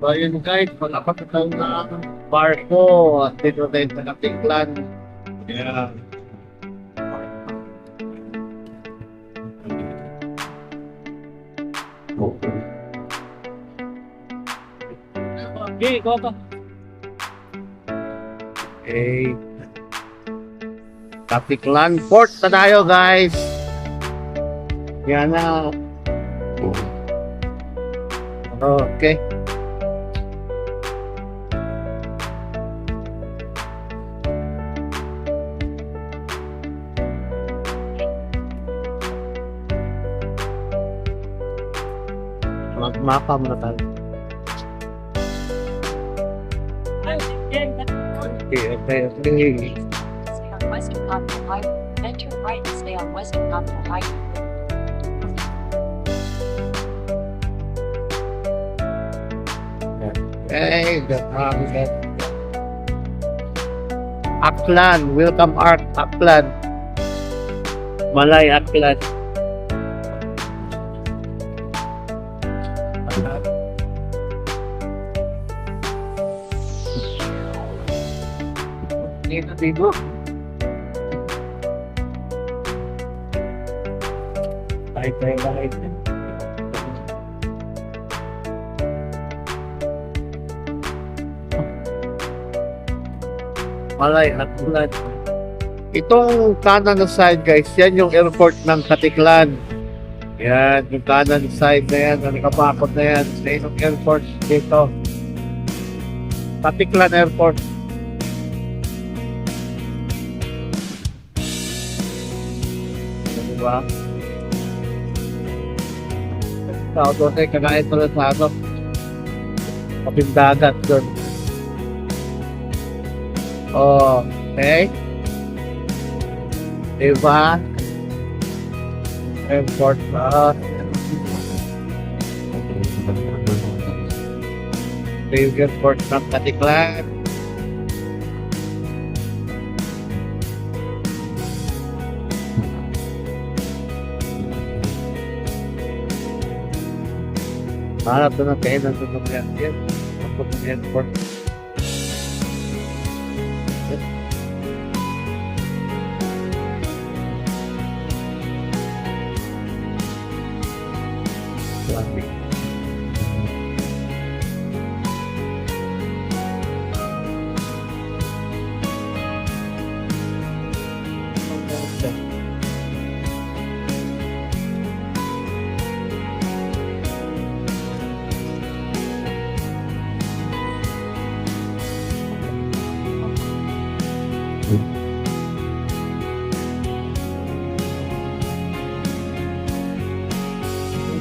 So yun guys, pagkakataon na barko at dito tayo sa Katiklan. Yeah. Okay, go to. Okay. Katiklan Port na tayo guys. Yan na. Okay. Magmapa muna tayo. Okay, okay, okay. Stay on Western Continental Highway. Then turn right and stay on Western Continental Highway. Hey, Aklan, welcome Art Aklan. Malay Aklan. Dito. Right. Malay at Aklan. Itong kanan na side guys, yan yung airport ng Katiklan. Yan, yung kanan side na yan, ang nakapakot na yan. Yan yung airport dito. Katiklan Airport. Diba? Tao doon ay kagain ko lang sa ano. Kapindagat doon. Oh, okay. Diba? Airport na. Airport ng Katiklan. Hanap doon ang kainan doon ng yan. Ako ng airport. Traffic.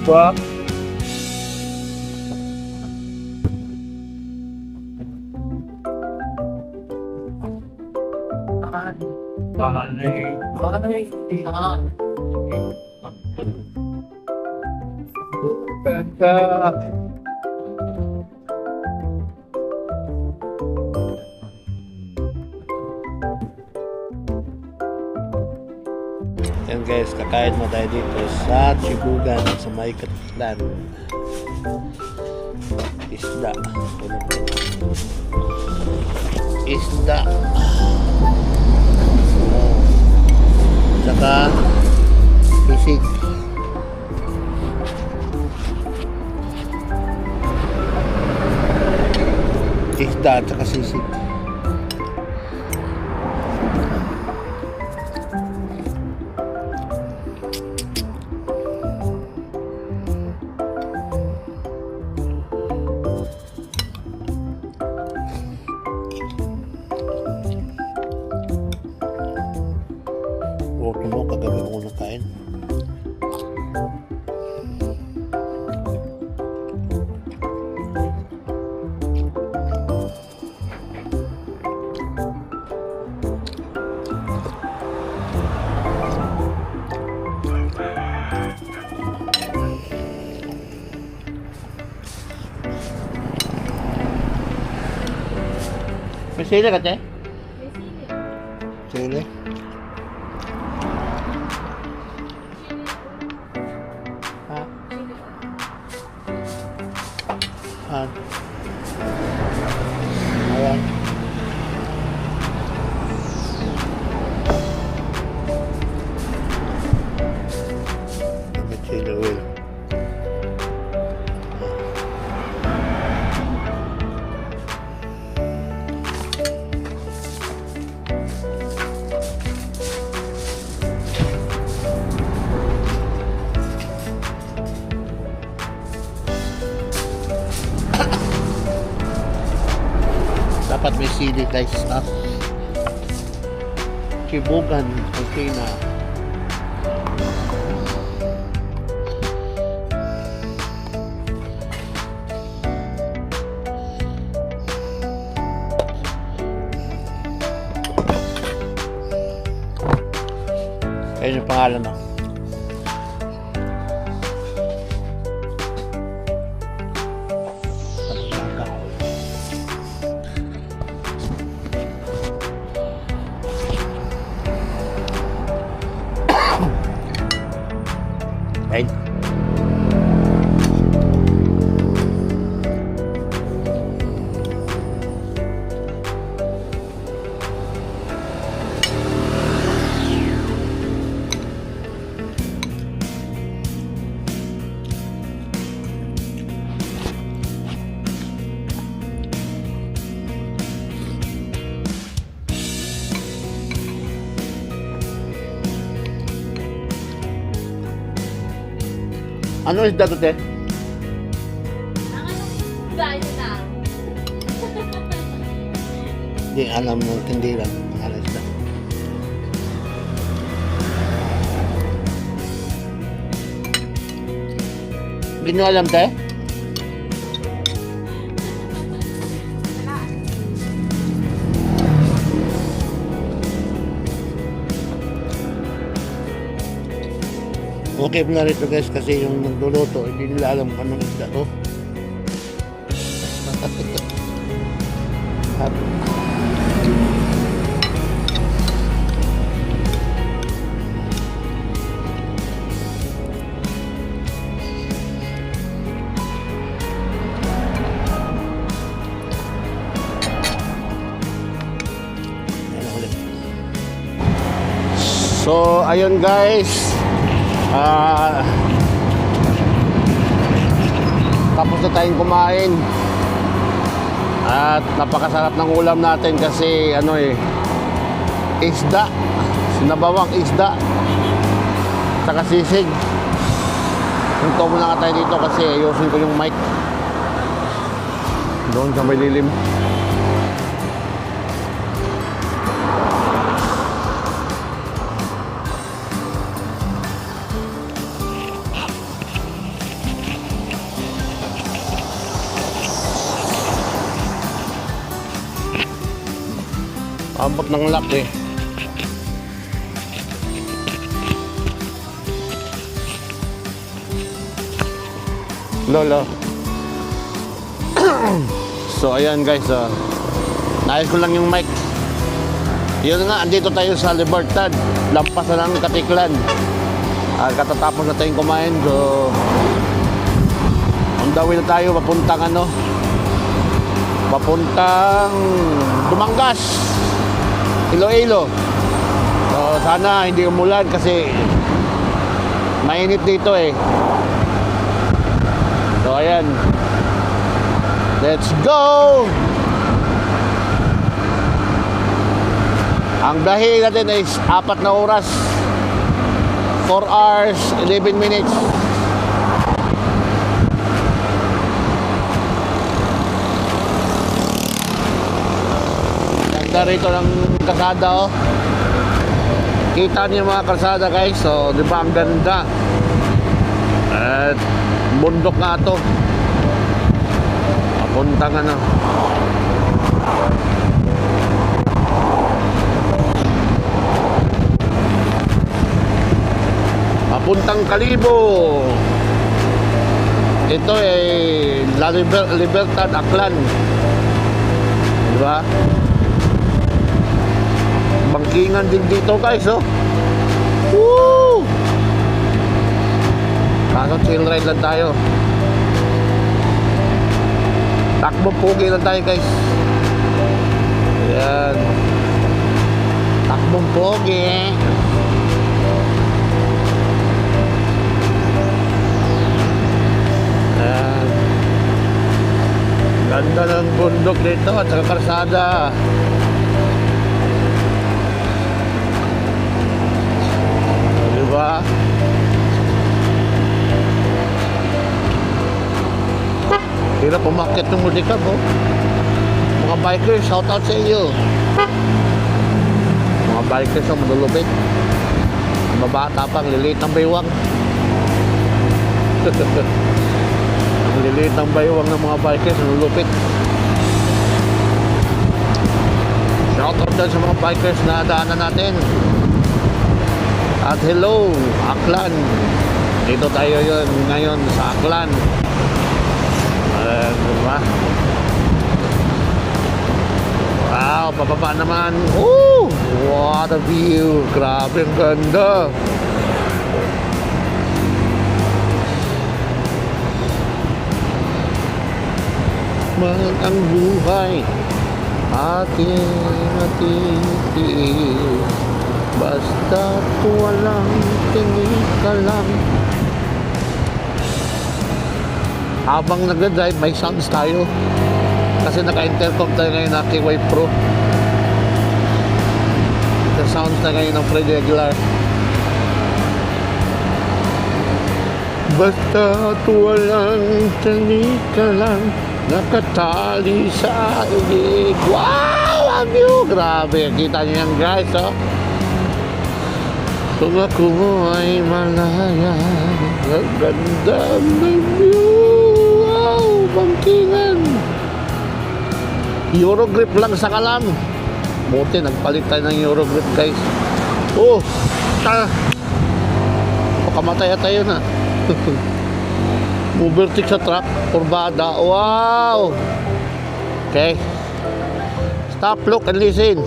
Diba? Panay. Ganda. Yan guys, kakain mo tayo dito sa Sibugan sa may Katiklan. Isda. Isda. Saka sisig. Isda at saka sisig. Huwag mo, kagabi ko nakain. May sili ka, Che? Sili? Ha? Ayan. Chilo wheel. Dapat may sili guys, ha? Chibugan, okay na. Ayun yung pangalan mo. Right? Ano isda to, te? Hindi alam mo, hindi lang. Ano isda? Hindi nyo alam, te? Okay na rito guys kasi yung nagluluto hindi nila alam kung anong isda to. So ayun guys, tapos na tayong kumain at napakasarap ng ulam natin kasi ano isda, sinabawang isda saka sisig. Punto muna nga tayo dito kasi ayusin ko yung mic doon sa may lilim. Abot ng laki. Lolo. So ayan guys, naayos ko lang yung mic. Yun nga, andito tayo sa Libertad, lampas na ng Katiklan. Katatapos na tayong kumain, so on the way na tayo papuntang papuntang Dumangas, Iloilo. So sana hindi umulan kasi mainit dito So ayan, let's go. Ang biyahe natin is 4 na oras, 4 hours 11 minutes. Ganda rito ng kalsada Kita niyo mga kalsada guys. So di ba ang ganda? At bundok nga to. Papuntang papuntang Kalibo. Ito La Libertad, Aklan. Di ba? Bangkingan din dito guys Woo! Kaso chill ride lang tayo. Takbo pogi lang tayo guys. Yan. Takbong pogi. Yan. Ganda ng bundok dito at saka karsada. Diba? Hirap umakyat ng Multicab, oh. Mga bikers, shout out sa iyo. Mga bikers ang malulupit. Mabata pang lilit ng baywang. Ang lilit ng baywang ng mga bikers, malulupit. Shout out dyan sa mga bikers na daanan natin. At hello, Aklan. Dito tayo yun ngayon sa Aklan. Diba? Wow, pababa naman. Oh, what a view. Grabe, ang ganda. Man ang buhay ating natitiis. Basta walang tingin ka lang. Habang nagda-drive, may sounds tayo. Kasi naka-intercom tayo ngayon na KY Pro. The sounds na ngayon ng Freddy Aguilar. Basta walang tanik ka lang, nakatali sa ibig. Wow! Ang view! Grabe! Kita niyo yan guys, oh. Kung ako ay malaya, ang ganda ng view. Wow! Bangkingan! Eurogrip lang sa Kalam. Buti, nagpalit tayo ng Eurogrip guys. Oh! Pakamatay tayo na. Overtake sa truck. Kurbada. Wow! Okay. Stop, look, and listen.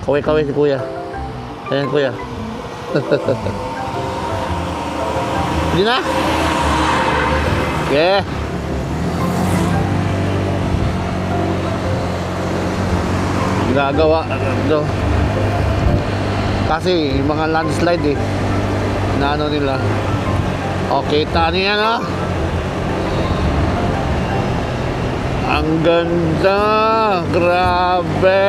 Kaway-kaway si kuya. Ayan kuya. Hindi na? Okay. Ginagawa ano, kasi yung mga landslide eh na ano nila. Okay, tani yan, oh. Ang ganda. Grabe.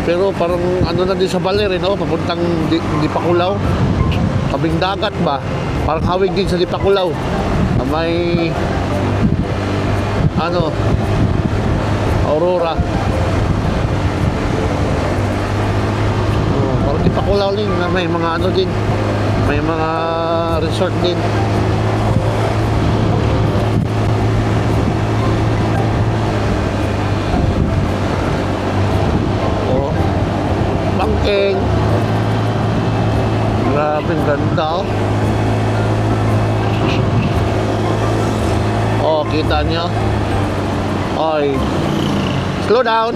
Pero parang ano na din sa Baler, no? Papuntang Dipakulaw. Tabing dagat ba? Parang hawig din sa Dipakulaw. May ano, Aurora. Oh, parang Dipakulaw din na may mga ano din. May mga resort din. Bangking. Grabe, ang ganda, oh. Oh, kita nyo. Oy, slow down.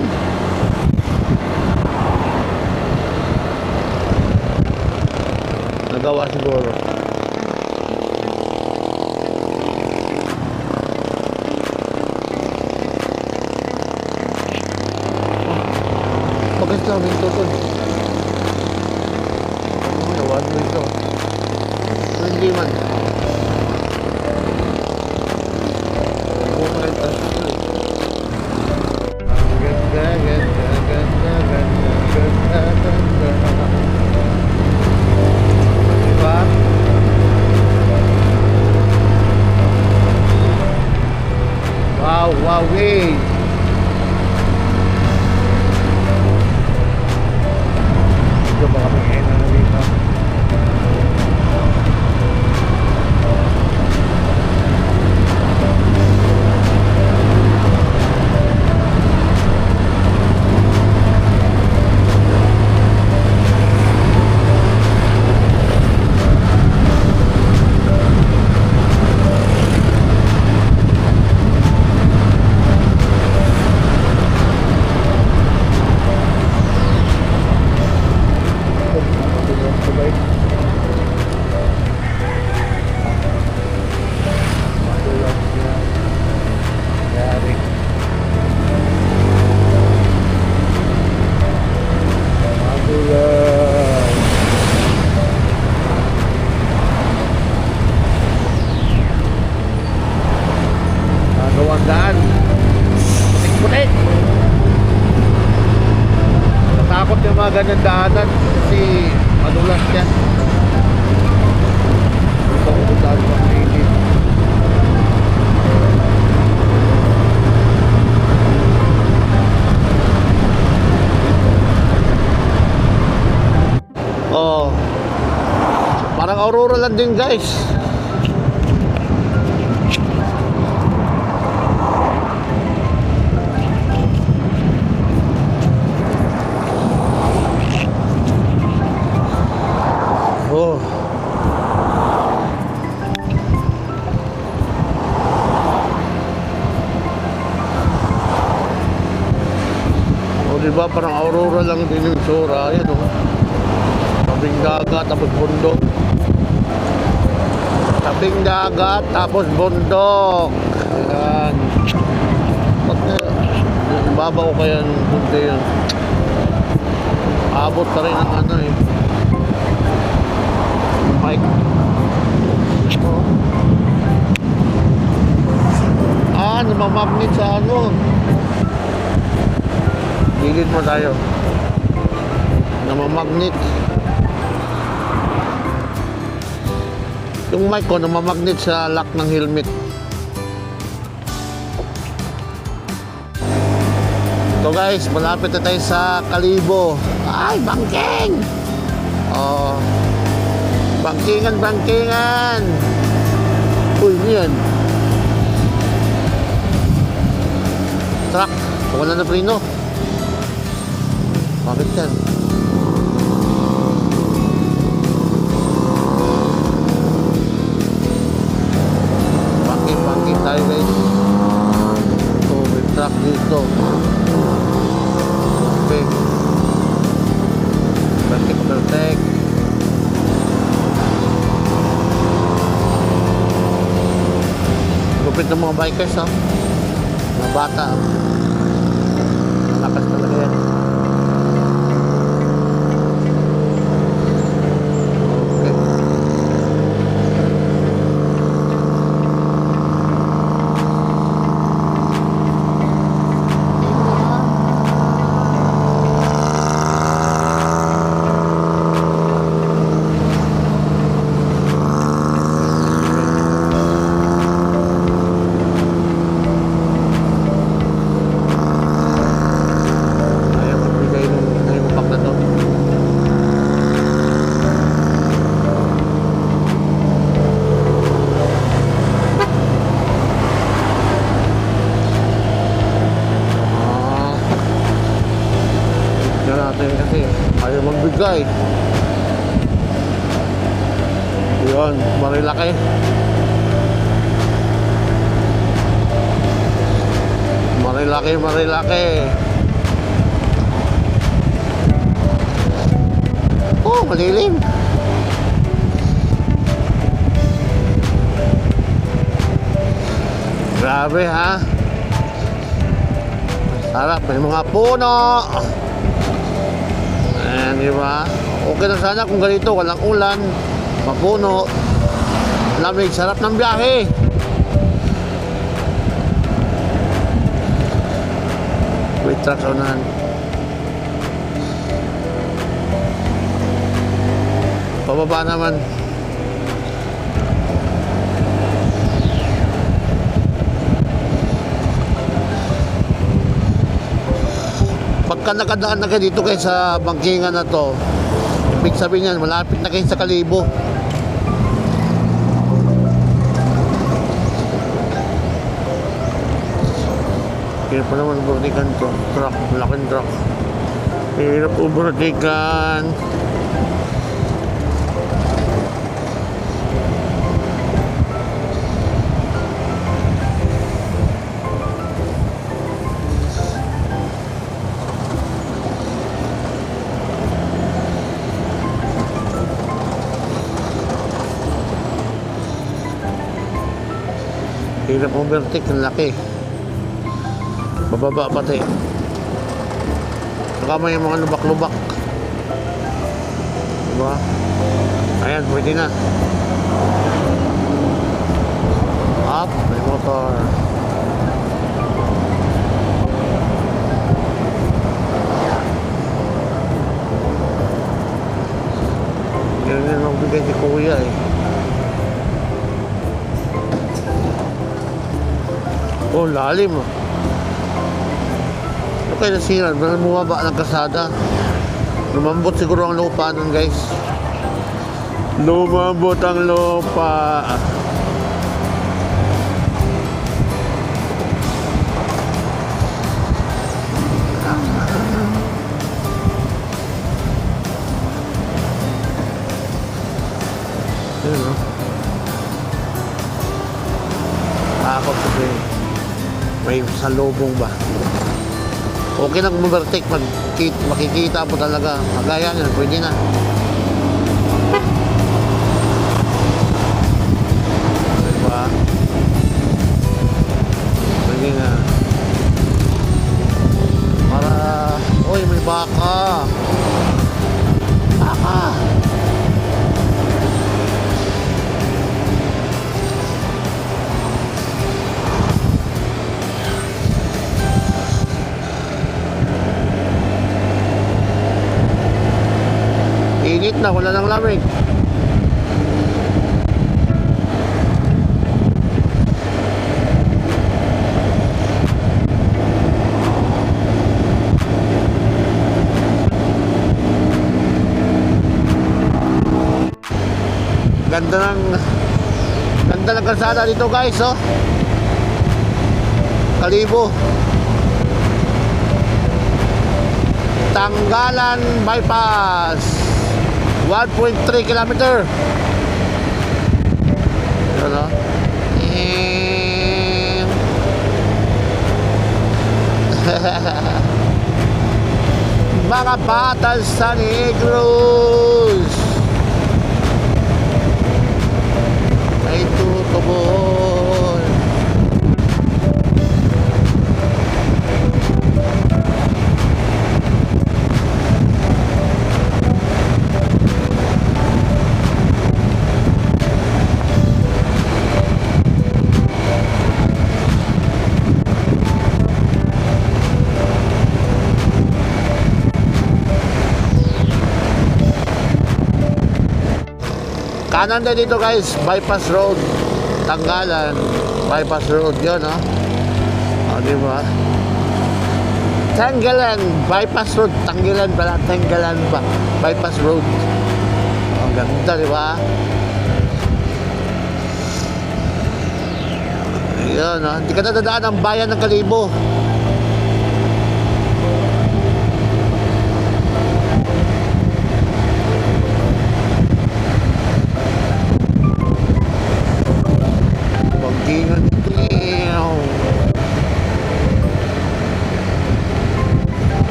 Nagawa siguro. Bakit lang ito to? One way ito. Hindi man. Diba? Wow, wow, kanyang daanan kasi madulas yan. Ito ang daan ng lilim. Oh. Parang Aurora lang din, guys. Oh. Oh, diba parang Aurora lang din yung tsura. Ayan, oh. Tabing dagat, tapos bundok. Tabing dagat, tapos bundok. Ayan. Ba't na, babaw kaya ng bunte yun. Abot pa rin ang ano eh. Mike. Ah, namamagnet sa ano. Gilid mo tayo. Namamagnet. Yung mic ko namamagnet sa lock ng helmet. So guys, malapit na tayo sa Kalibo. Ay, bangking! Oh. Bangkingan, bangkingan! Uy, ano yan? Truck. Wala na preno. Bakit yan? Bangking tayo guys. So, may truck dito. Okay. Perfect. Lupit ng mga bikers, ha? Mga bata. Lakas talaga yan. Okay. Ayaw magbigay ng pack na to. Yan natin kasi ayaw magbigay. Yun, marilaki. Marilaki. Oh, malilim. Grabe, ha? Sarap, may mga puno. Ayan, di ba? Okay na sana kung ganito, walang ulan, mapuno, lamig, sarap ng biyahe. Wait, truck sa unahan. Pababa naman. Pagka nakadaan na kayo dito kayo sa bangkingan na to, ibig sabihin yan, malapit na kayo sa Kalibo. Kaya pa naman overtaken to. Truck, laking truck. Hirap overtaken. Hirap overtake, ang laki. Bababa pati. Saka may mga lubak-lubak. Diba? Ayan, pwede na. Up, may motor. area eh. Oh, lalim oh. Ano kaya nasira? Bumaba ng kasada. Lumambot siguro ang lupa nun guys. Lumambot ang lupa. Yun o. Takot kasi may salubong ba. Okay lang mag-overtake pag makikita mo talaga. Magaya yan, pwede na. Diba? Pwede na. Para, oy, may baka. Baka. Init na, wala nang lamig. Ganda ng kalsada dito guys, oh. Kalibo. Tanggalan bypass. 1.3 kilometer. Ano? Mga Batas sa Negros. Ay tutubol. Kanan din dito guys, bypass road. Tanggalan, bypass road yun, no? O, diba? Tanggalan, bypass road. Tanggalan pala, Tanggalan pa. Bypass road. Ang ganda, diba? Yun, no? Hindi ka nadadaan ang bayan ng Kalibo.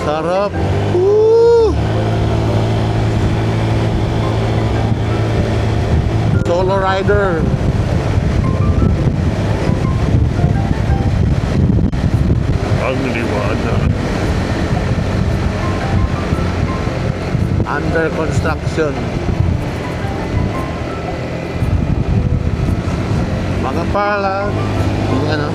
Sarap. Solo rider. Ang liwanag. Under construction. Mga pala. Yan o.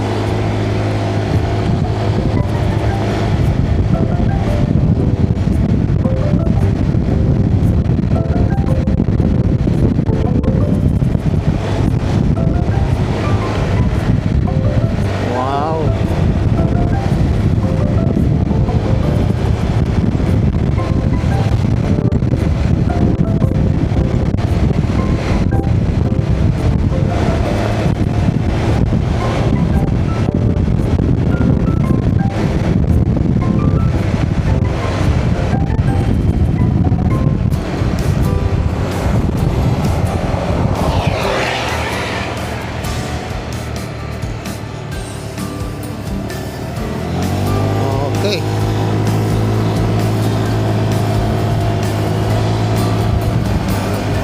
Okay.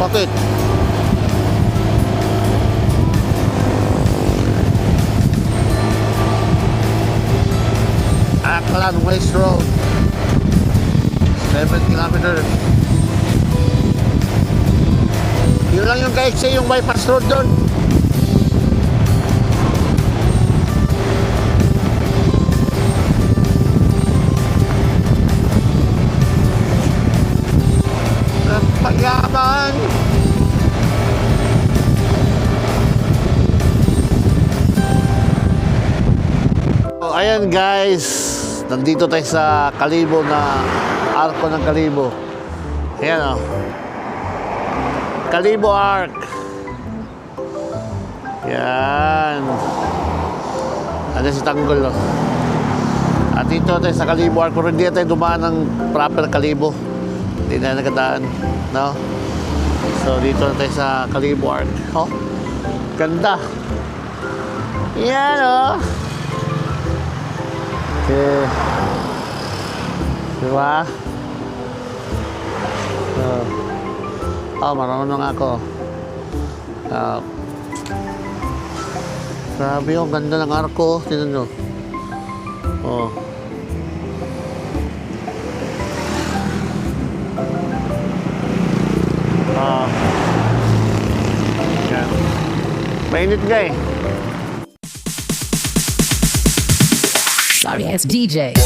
Bakit? Aklan West Road. 7 kilometers. Yun lang yung kaiksi yung bypass road doon. naman. So, ayan guys, nandito tayo sa Kalibo na arko ng Kalibo. Ayan o. Kalibo Arc. Yan. Ano si Tanggol o. At dito tayo sa Kalibo Arc, pero hindi tayo dumaan ng proper Kalibo. Hindi na nagadaan, no? So dito na tayo sa Kalibo Arc. Oh, ganda. Yan oh. Okay. Diba? Marunong ako. Grabe yung ganda ng arko. Tingnan nyo. Oh. Yan. Mainit ka eh. Sorry, it's DJ.